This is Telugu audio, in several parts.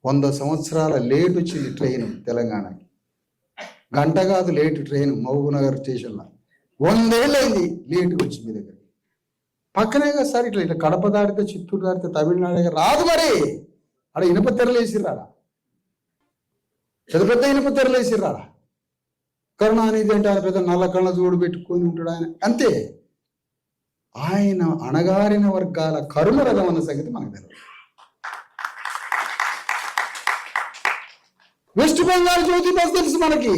100 సంవత్సరాల లేట్ వచ్చింది ట్రైన్ తెలంగాణకి. గంట కాదు లేట్ ట్రైన్ మహబూబ్నగర్ స్టేషన్లో 100 ఏళ్ళు అయింది లేటుగా వచ్చి మీ దగ్గర. పక్కనే కదా సార్, ఇట్లా కడప దాటితే చిత్తూరు దాటితే తమిళనాడు రాదు. మరి అక్కడ ఇనుప తెరలు వేసిర్రాడా, పెద్ద పెద్ద ఇనుప తెరలు వేసిర్రాడా. కరుణానిధి అంటే ఆయన పెద్ద నల్ల కళ్ళ జోడు పెట్టుకొని ఉంటాడు ఆయన, అంతే. ఆయన అణగారిన వర్గాల కరుణ రథం అన్న సంగతి మనకు తెలియదు. వెస్ట్ బెంగాల్ జ్యోతి బస్ తెలుసు మనకి,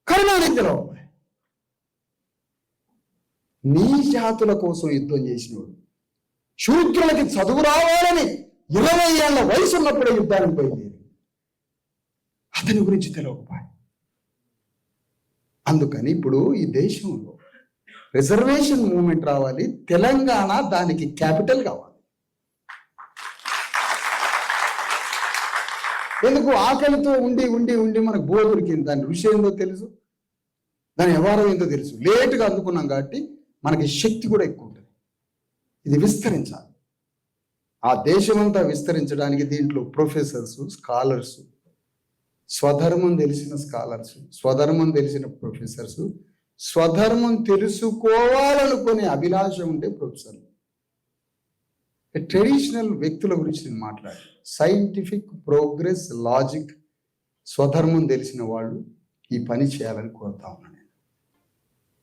కరుణానిధిలో నీ జాతుల కోసం యుద్ధం చేసినోడు, శూద్రులకి చదువు రావాలని 20 ఏళ్ల వయసు ఉన్నప్పుడే యుద్ధానికి పోయింది. అతని గురించి తెలియకపోయి. అందుకని ఇప్పుడు ఈ దేశంలో రిజర్వేషన్ మూవ్మెంట్ రావాలి. తెలంగాణ దానికి క్యాపిటల్ కావాలి. ఎందుకు ఆకలితో ఉండి ఉండి ఉండి మనకు బోర్ దొరికింది. దాని రుచి ఏందో తెలుసు, దాని వ్యవహారం ఏందో తెలుసు. లేటుగా అందుకున్నాం కాబట్టి మనకి శక్తి కూడా ఎక్కువ ఉంటుంది. ఇది విస్తరించాలి. ఆ దేశమంతా విస్తరించడానికి దీంట్లో ప్రొఫెసర్స్, స్కాలర్స్, స్వధర్మం తెలిసిన స్కాలర్స్, స్వధర్మం తెలిసిన ప్రొఫెసర్స్, స్వధర్మం తెలుసుకోవాలనుకునే అభిలాష ఉండే ప్రొఫెసర్లు, ట్రెడిషనల్ వ్యక్తుల గురించి నేను మాట్లాడాను. సైంటిఫిక్ ప్రోగ్రెస్, లాజిక్, స్వధర్మం తెలిసిన వాళ్ళు ఈ పని చేయాలని కోరుతా ఉన్నాను.